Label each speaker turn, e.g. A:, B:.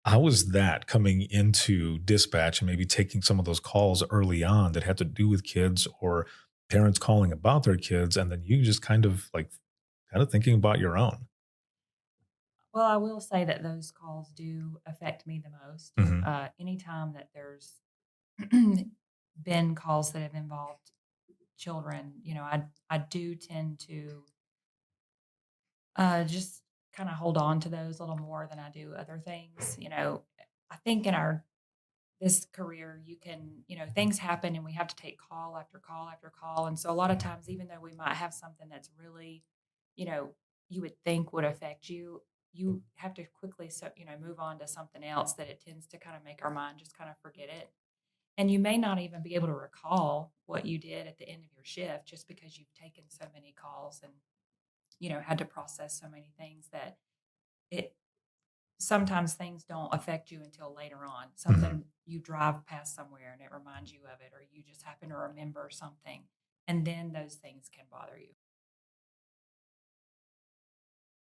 A: How was that coming into dispatch and maybe taking some of those calls early on that had to do with kids or parents calling about their kids, and then you just kind of thinking about your own?
B: Well, I will say that those calls do affect me the most.
A: Mhm.
B: Anytime that there's been calls that have involved children, I do tend to just kind of hold on to those a little more than I do other things. I think in our this career, you can, things happen and we have to take call after call after call. And so a lot of times, even though we might have something that's really, you know, you would think would affect you, you have to quickly, so, move on to something else that it tends to kind of make our mind just kind of forget it. And you may not even be able to recall what you did at the end of your shift just because you've taken so many calls and, had to process so many things that it sometimes things don't affect you until later on.
A: Mhm.
B: Something you drive past somewhere and it reminds you of it, or you just happen to remember something, and then those things can bother you.